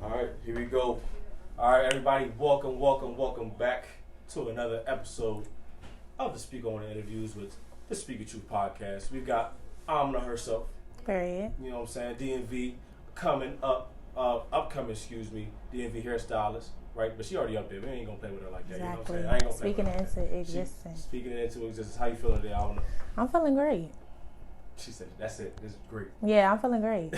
Alright, here we go. Alright, everybody, welcome back to another episode of the Speak On Interviews with the Speak Truth podcast. We've got Amage herself. Period. You know what I'm saying? DMV coming up, upcoming DMV hairstylist, right? But she already up there. We ain't gonna play with her like that. Exactly. You know what I'm saying? I ain't gonna play Speaking with her into like that. existence. Speaking it into existence. How you feeling today? I don't know. I'm feeling great. She said, "That's it. This is great." Yeah, I'm feeling great.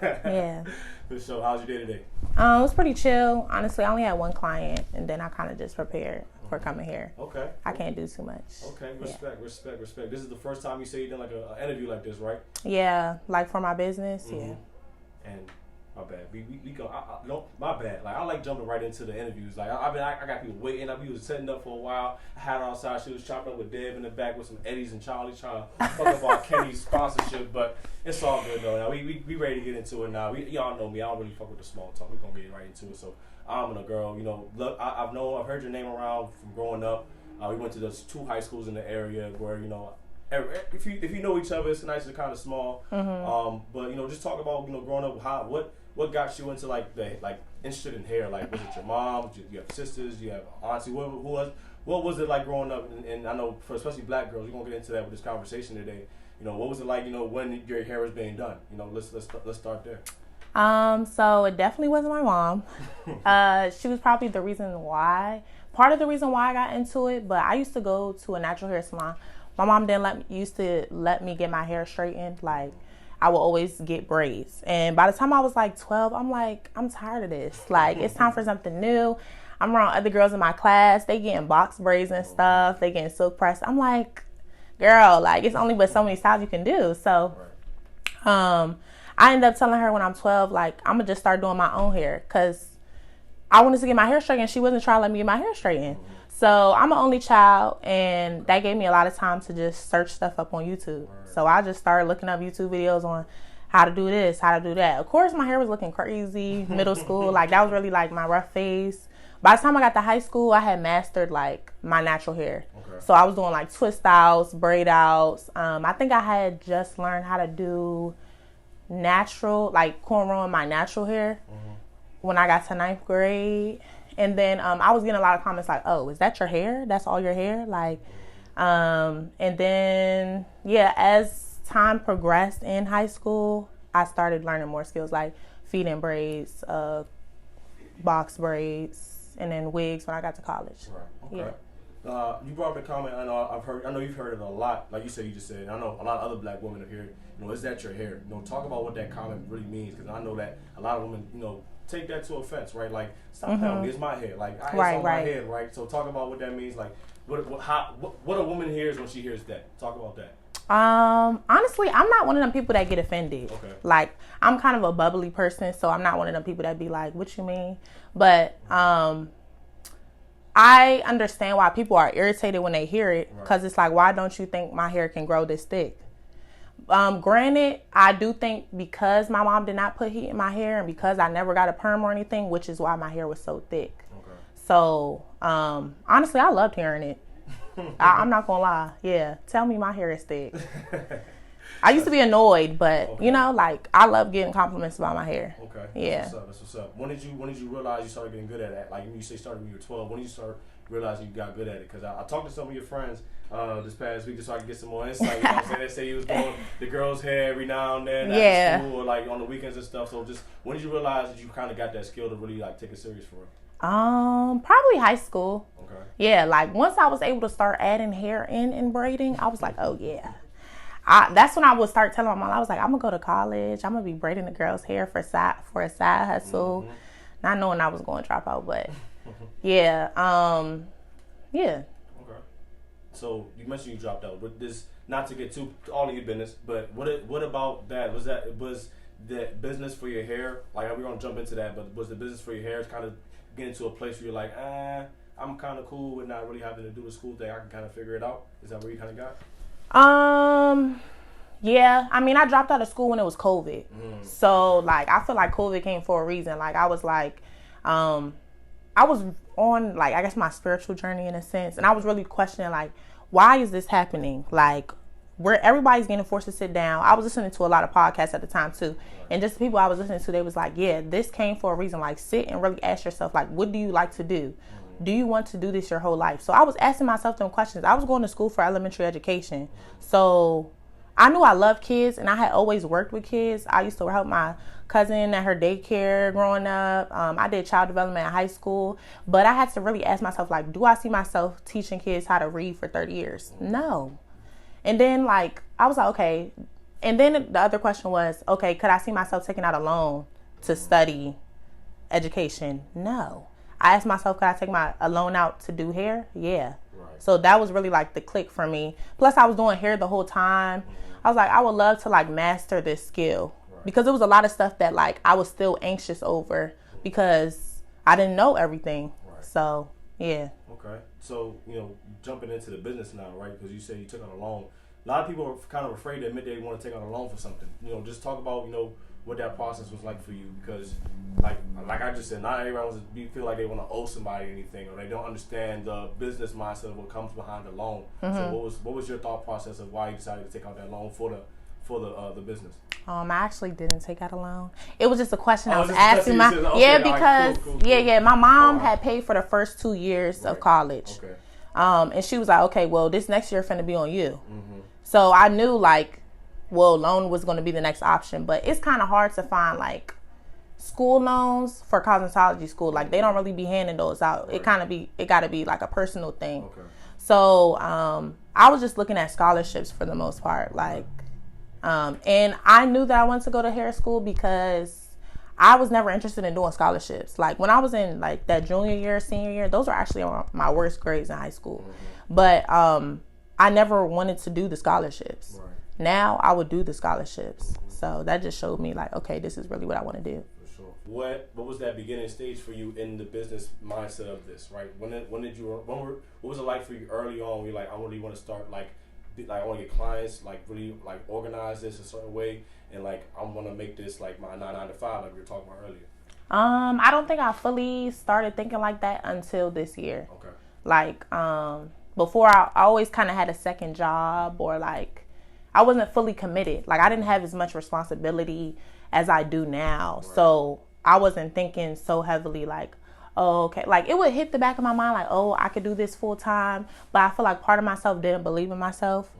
Yeah. For sure. How's your day today? It was pretty chill. Honestly, I only had one client, and then I kind of just prepared for coming here. Okay. I can't do too much. Okay. Respect. This is the first time you say you done like an interview like this, right? Yeah, like for my business. Mm-hmm. Yeah. And my bad. We go. No, my bad. Like I like jumping right into the interviews. Like I got people waiting. We was setting up for a while. I had her outside. She was chopping up with Deb in the back with some Eddies and Charlie trying to talk about Kenny's sponsorship. But it's all good though. Now we ready to get into it now. Y'all know me. I don't really fuck with the small talk. We're gonna get right into it. So I'm a girl. You know, look, I've heard your name around from growing up. We went to those 2 high schools in the area where if you know each other, it's nice and kind of small. Mm-hmm. But just talk about growing up. What got you into interested in hair? Like, was it your mom? You have sisters? You have auntie? What was it like growing up? And I know for especially black girls, we're gonna get into that with this conversation today. What was it like? When your hair was being done? Let's start there. So it definitely wasn't my mom. She was probably the reason why. Part of the reason why I got into it. But I used to go to a natural hair salon. My mom used to let me get my hair straightened. Like, I would always get braids. And by the time I was like 12, I'm like, I'm tired of this. Like, it's time for something new. I'm around other girls in my class. They getting box braids and stuff. They getting silk pressed. I'm like, girl, like, it's only but so many styles you can do. So, I ended up telling her when I'm 12, like, I'm going to just start doing my own hair. Because I wanted to get my hair straightened. She wasn't trying to let me get my hair straightened. So I'm an only child, and that gave me a lot of time to just search stuff up on YouTube. So I just started looking up YouTube videos on how to do this, how to do that. Of course, my hair was looking crazy, middle school. Like, that was really, like, my rough phase. By the time I got to high school, I had mastered, like, my natural hair. Okay. So I was doing, like, twist outs, braid outs. I think I had just learned how to do natural, like, cornrow in my natural hair when I got to 9th grade. And then I was getting a lot of comments like, oh, is that your hair? That's all your hair? Like, and then, yeah, as time progressed in high school, I started learning more skills like feed-in braids, box braids, and then wigs when I got to college. Right. Okay. Yeah. You brought up a comment. I know you've heard it a lot. Like you just said. I know a lot of other black women have heard. Is that your hair? Talk about what that comment really means, because I know that a lot of women, take that to offense, right? Like, stop telling me it's my hair. Like, it's on my head, right? So talk about what that means. Like, what a woman hears when she hears that. Talk about that. Honestly, I'm not one of them people that get offended. Okay. Like, I'm kind of a bubbly person, so I'm not one of them people that be like, what you mean? But, I understand why people are irritated when they hear it, because it's like, why don't you think my hair can grow this thick? Granted, I do think because my mom did not put heat in my hair and because I never got a perm or anything, which is why my hair was so thick. Okay. So, honestly, I loved hearing it. I'm not gonna lie. Yeah, tell me my hair is thick. I used to be annoyed, but I love getting compliments about my hair. Okay. Yeah. That's what's up. When did you realize you started getting good at it? Like, you say started when you were 12. When did you start realizing you got good at it? Because I talked to some of your friends this past week just so I could get some more insight. You know what I'm saying? They say you was doing the girls' hair every now and then after school or like on the weekends and stuff. So just when did you realize that you kind of got that skill to really like take it serious for it? Probably high school. Okay. Yeah, like once I was able to start adding hair in and braiding, I was like, oh yeah. That's when I would start telling my mom, I was like, I'm gonna go to college. I'm gonna be braiding the girls' hair for a side hustle. Not knowing I was going to drop out, but yeah. Yeah. Okay. So you mentioned you dropped out, but this, not to get too all of your business, but what about that? Was the business for your hair? Like, we're gonna jump into that, but was the business for your hair kind of getting to a place where you're like, I'm kind of cool with not really having to do the school thing. I can kind of figure it out. Is that where you kind of got? Yeah. I mean, I dropped out of school when it was COVID. So, like, I feel like COVID came for a reason. Like, I was like, I was on, like, I guess my spiritual journey in a sense. And I was really questioning, like, why is this happening? Like, where everybody's getting forced to sit down. I was listening to a lot of podcasts at the time too. And just the people I was listening to, they was like, yeah, this came for a reason. Like, sit and really ask yourself, like, what do you like to do? Do you want to do this your whole life? So I was asking myself them questions. I was going to school for elementary education. So I knew I loved kids, and I had always worked with kids. I used to help my cousin at her daycare growing up. I did child development in high school. But I had to really ask myself, like, do I see myself teaching kids how to read for 30 years? No. And then, like, I was like, okay. And then the other question was, okay, could I see myself taking out a loan to study education? No. I asked myself, could I take a loan out to do hair? Yeah. Right. So that was really like the click for me. Plus, I was doing hair the whole time. I was like, I would love to like master this skill. Right. Because it was a lot of stuff that like I was still anxious over because I didn't know everything. Right. So, yeah. Okay. So, jumping into the business now, right? Because you said you took out a loan. A lot of people are kind of afraid to admit they want to take out a loan for something. Just talk about, what that process was like for you, because like I just said, not everyone feel like they want to owe somebody anything, or they don't understand the business mindset of what comes behind the loan. Mm-hmm. So what was your thought process of why you decided to take out that loan for the business? I actually didn't take out a loan. It was just a question I was asking my mom had paid for the first 2 years of college. Okay. And she was like, okay, well, this next year finna be on you. Mm-hmm. So I knew like, well, loan was going to be the next option, but it's kind of hard to find like school loans for cosmetology school. Like they don't really be handing those out. Right. It got to be like a personal thing. Okay. So I was just looking at scholarships for the most part, like, and I knew that I wanted to go to hair school because I was never interested in doing scholarships. Like when I was in like that junior year, senior year, those were actually my worst grades in high school. Mm-hmm. But I never wanted to do the scholarships. Right. Now I would do the scholarships. So that just showed me like, okay, this is really what I want to do. For sure. What was that beginning stage for you in the business mindset of this, right? What was it like for you early on where you're like, I really want to start I want to get clients, like really like organize this a certain way, and like I want to make this like my 9 to 5 like we were talking about earlier? I don't think I fully started thinking like that until this year. Okay. Like before I always kind of had a second job, or like I wasn't fully committed. Like I didn't have as much responsibility as I do now. Right. So I wasn't thinking so heavily like, oh, okay. Like it would hit the back of my mind like, oh, I could do this full time. But I feel like part of myself didn't believe in myself.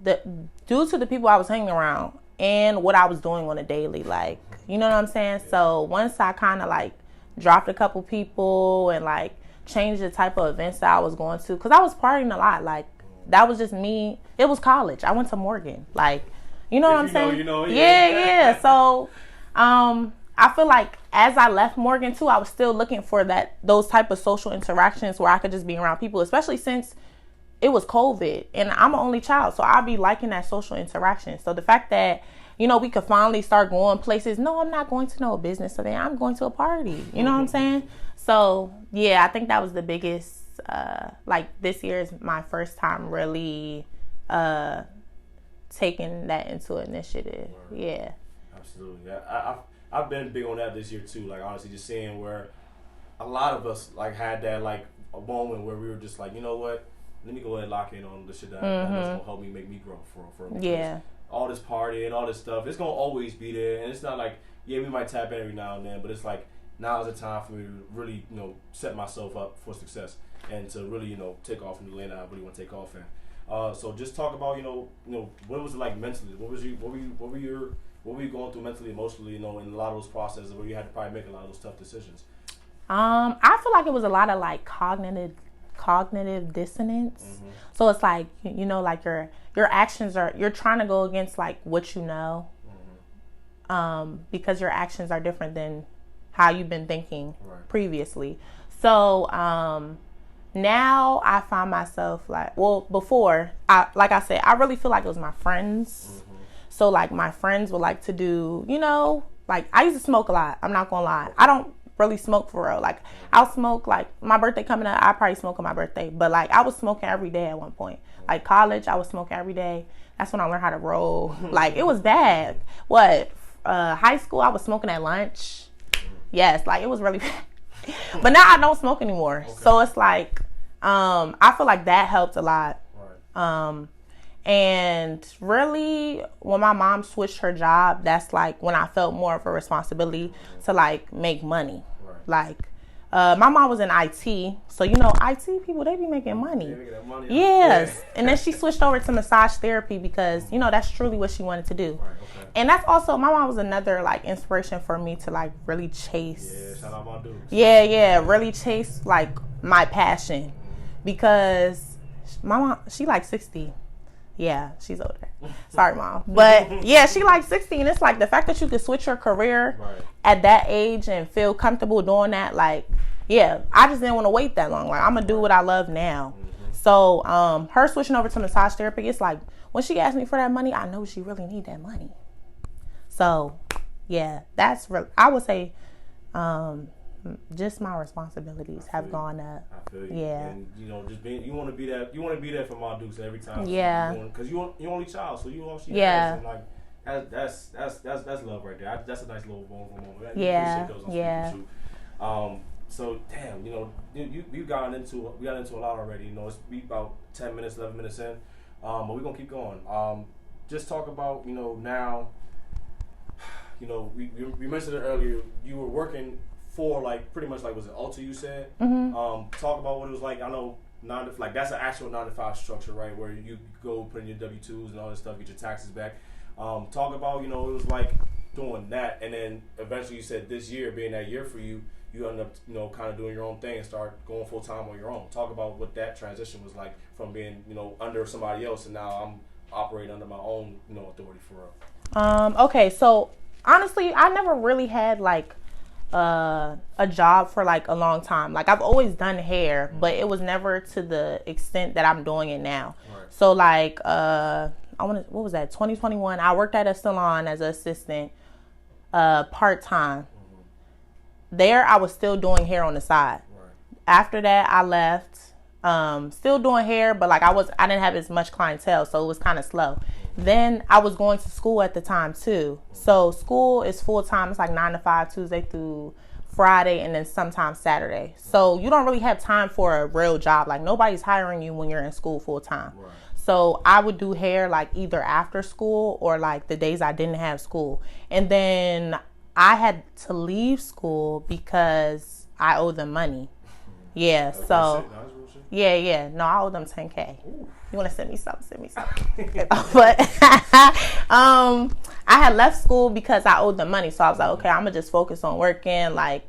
Mm-hmm. Due to the people I was hanging around and what I was doing on a daily. Like, you know what I'm saying? Yeah. So once I kind of like dropped a couple people and like changed the type of events that I was going to. Because I was partying a lot. Like, that was just me. It was college. I went to Morgan. Like, you know what I'm saying? Yeah. So, I feel like as I left Morgan too, I was still looking for those type of social interactions where I could just be around people, especially since it was COVID and I'm an only child. So I'll be liking that social interaction. So the fact that, we could finally start going places. No, I'm not going to no business event. I'm going to a party. You know what I'm saying? So yeah, I think that was the biggest. Like this year is my first time really taking that into initiative. Right. Yeah, absolutely. I've been big on that this year too. Like honestly, just seeing where a lot of us like had that like a moment where we were just like, you know what, let me go ahead and lock in on the shit that's gonna help me make me grow for yeah. All this partying, all this stuff, it's gonna always be there, and it's not like we might tap in every now and then, but it's like now is the time for me to really set myself up for success. And to really, take off in the lane that I really want to take off in. So just talk about, what was it like mentally? What were you going through mentally, emotionally, in a lot of those processes where you had to probably make a lot of those tough decisions? I feel like it was a lot of like cognitive dissonance. Mm-hmm. So it's like, like your actions you're trying to go against like what you know, mm-hmm. Because your actions are different than how you've been thinking previously. So, now I find myself like, well, before, like I said, I really feel like it was my friends. Mm-hmm. So like my friends would like to do, like I used to smoke a lot. I'm not gonna lie. I don't really smoke for real. Like I'll smoke like my birthday coming up. I probably smoke on my birthday, but like I was smoking every day at one point. Like college, I was smoking every day. That's when I learned how to roll. Like it was bad. High school, I was smoking at lunch. Yes, like it was really bad. But now I don't smoke anymore. Okay. So it's like, I feel like that helped a lot. Right. And really, when my mom switched her job, that's like when I felt more of a responsibility to like make money. Right. Like, my mom was in IT, so you know, IT people, they be making money. They making that money. Yes. Yeah. And then she switched over to massage therapy because, you know, that's truly what she wanted to do. Right, okay. And that's also, my mom was another like inspiration for me to like really chase. Yeah, shout out my dudes. Yeah, really chase like my passion. Because my mom, she like 60. Yeah, she's older. Sorry, Mom. But yeah, she like 60. And it's like the fact that you could switch your career at that age and feel comfortable doing that, like, yeah, I just didn't want to wait that long. Like, I'm going to do what I love now. So her switching over to massage therapy, it's like when she asked me for that money, I know she really need that money. So yeah, that's real. I would say just my responsibilities have gone up. I feel you. Yeah. And you know, just being, you want to be there for my Dukes every time. Yeah. Because you're only child, so you all she Yeah. has, and like that's love right there. That's a nice little moment. Yeah. Yeah. So damn, you know, we got into a lot already. You know, it's about 10 minutes, 11 minutes in, but we're gonna keep going. Just talk about, you know, now. You know, we mentioned it earlier. You were working for like pretty much like, was it Ulta you said? Mm-hmm. Talk about what it was like. I know that's an actual 9-to-5 structure, right? Where you go put in your W-2s and all this stuff, get your taxes back. Talk about, you know, it was like doing that, and then eventually you said this year being that year for you, you ended up, you know, kind of doing your own thing and start going full time on your own. Talk about what that transition was like from being, you know, under somebody else, and now I'm operating under my own, you know, authority for real. Okay, so honestly, I never really had like a job for like a long time. Like, I've always done hair, but it was never to the extent that I'm doing it now. Right. So like, what was that? 2021. I worked at a salon as an assistant, part time. There, I was still doing hair on the side. Right. After that, I left. Still doing hair, but like I didn't have as much clientele, so it was kind of slow. Then I was going to school at the time too. So school is full time. It's like 9 to 5, Tuesday through Friday, and then sometimes Saturday. So you don't really have time for a real job. Like, nobody's hiring you when you're in school full time. Right. So I would do hair like either after school or like the days I didn't have school. And then I had to leave school because I owe them money. Yeah, so yeah. No, I owe them $10K. Ooh. You want to send me something? But I had left school because I owed them money. So I was like, okay, I'm gonna just focus on working. Like,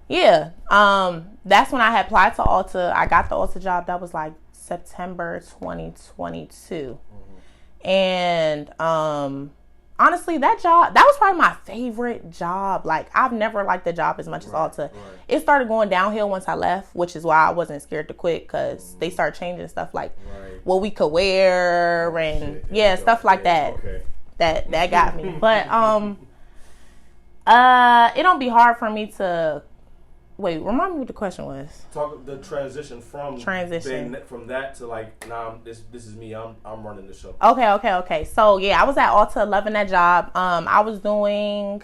yeah. That's when I had applied to Ulta. I got the Ulta job. That was like September 2022. And honestly, that was probably my favorite job. Like, I've never liked the job as much as Ulta. Right. It started going downhill once I left, which is why I wasn't scared to quit, because they started changing stuff like what we could wear and stuff like that. Okay. That got me. But it don't be hard for me to. Wait, remind me what the question was. Talk the transition from that to like, nah, this is me. I'm running the show. Okay. So yeah, I was at Ulta, loving that job. I was doing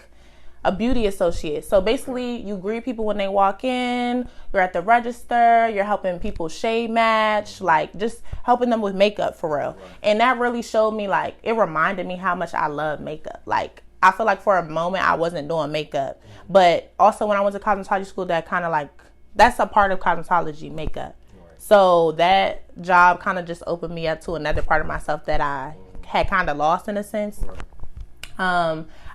a beauty associate. So basically, you greet people when they walk in. You're at the register. You're helping people shade match, like just helping them with makeup for real. Right. And that really showed me, like, it reminded me how much I love makeup. Like, I feel like for a moment I wasn't doing makeup. But also when I went to cosmetology school, that kind of like, that's a part of cosmetology, makeup. Right. So that job kind of just opened me up to another part of myself that I had kind of lost in a sense. Right.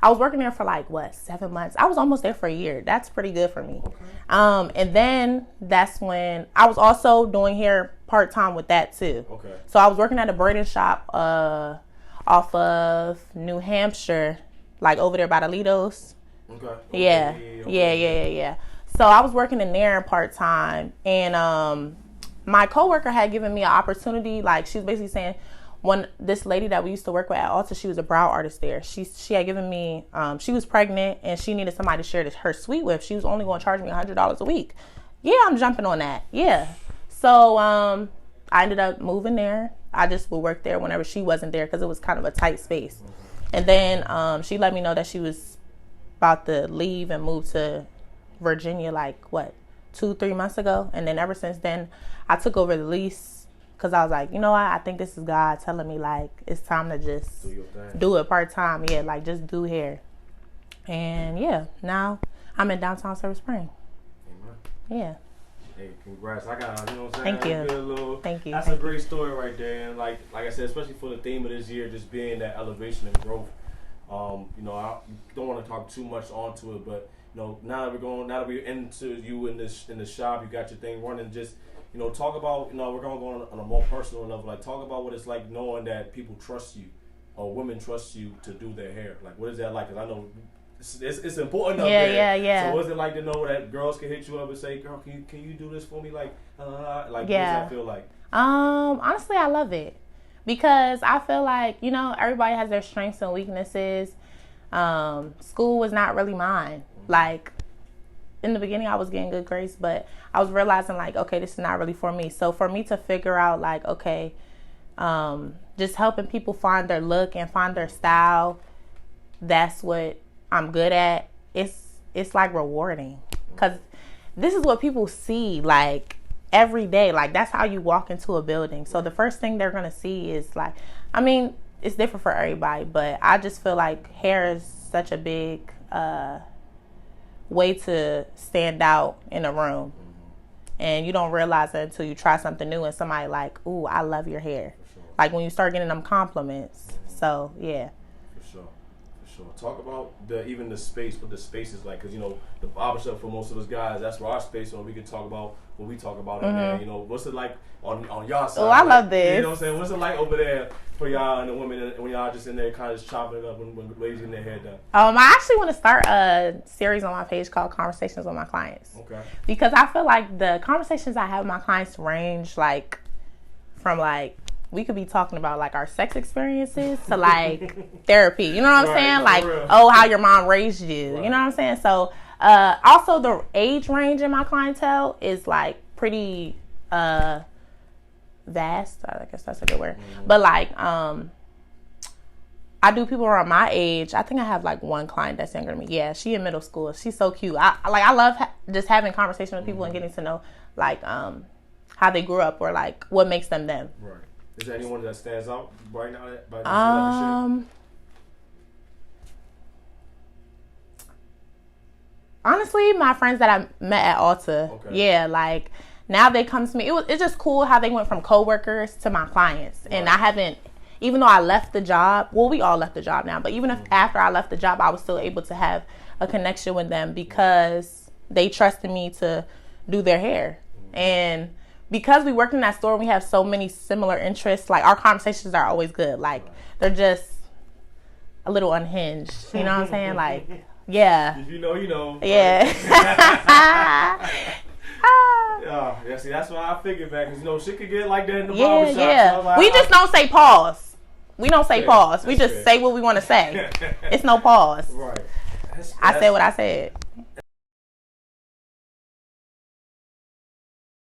I was working there for like, 7 months? I was almost there for a year. That's pretty good for me. Okay. And then that's when I was also doing hair part-time with that too. Okay. So I was working at a braiding shop off of New Hampshire, like over there by the Lidos. Okay. Yeah. So I was working in there part-time, and my coworker had given me an opportunity. Like, she was basically saying, this lady that we used to work with at Ulta, she was a brow artist there. She had given me, she was pregnant and she needed somebody to share her suite with. She was only going to charge me $100 a week. Yeah, I'm jumping on that. Yeah. So I ended up moving there. I just would work there whenever she wasn't there because it was kind of a tight space. And then she let me know that she was about to leave and move to Virginia, like 2-3 months ago. And then ever since then, I took over the lease because I was like, you know what? I think this is God telling me, like, it's time to just do it part-time. Yeah, like, just do hair. And, yeah, now I'm in downtown Silver Spring. Amen. Yeah. Hey, congrats. I got, you know what I'm saying? Thank you. That's a great story right there. And, like I said, especially for the theme of this year, just being that elevation and growth. You know, I don't want to talk too much onto it, but, you know, now that we're into you in the shop, you got your thing running, just, you know, talk about, you know, we're going to go on a more personal level. Like, talk about what it's like knowing that people trust you or women trust you to do their hair. Like, what is that like? Because I know it's important up there. Yeah. So what's it like to know that girls can hit you up and say, girl, can you do this for me? Like, what does that feel like? Honestly, I love it. Because I feel like, you know, everybody has their strengths and weaknesses. School was not really mine. Like, in the beginning, I was getting good grades, but I was realizing, like, okay, this is not really for me. So for me to figure out, like, okay, just helping people find their look and find their style, that's what I'm good at. It's like rewarding. Because this is what people see, like, every day. Like, that's how you walk into a building. So the first thing they're going to see is, like, I mean, it's different for everybody, but I just feel like hair is such a big way to stand out in a room. And you don't realize it until you try something new and somebody like, ooh, I love your hair. Sure. Like when you start getting them compliments. So, yeah. For sure. Talk about even the space, what the space is like. Because, you know, the barbershop for most of us guys, that's where our space, so we can talk about what we talk about in there. You know, what's it like on y'all side? Oh, I love this. You know what I'm saying? What's it like over there for y'all and the women when y'all just in there kind of just chopping it up when ladies getting their hair done? I actually want to start a series on my page called Conversations with My Clients. Okay. Because I feel like the conversations I have with my clients range, like, from, like, we could be talking about, like, our sex experiences to, like, therapy. You know what I'm saying? Like, oh, how your mom raised you. Right. You know what I'm saying? So, also the age range in my clientele is, like, pretty vast. I guess that's a good word. But, like, I do people around my age. I think I have, like, one client that's younger than me. Yeah, she in middle school. She's so cute. I love just having conversation with people and getting to know, like, how they grew up or, like, what makes them them. Right. Is there anyone that stands out right now? Honestly, my friends that I met at Ulta. Okay. Yeah, like, now they come to me. It's just cool how they went from coworkers to my clients. Right. And I haven't, even though I left the job, well, we all left the job now, but even if after I left the job, I was still able to have a connection with them because they trusted me to do their hair. And because we work in that store, we have so many similar interests. Like, our conversations are always good. Like, they're just a little unhinged. You know what I'm saying? Like, yeah. If you know, you know. Yeah. Yeah, see, that's why I figured back. Because, you know, shit could get like that in the barbershop. Yeah. So like, we just don't say pause. We don't say pause. We just say what we want to say. It's no pause. Right. I said what I said.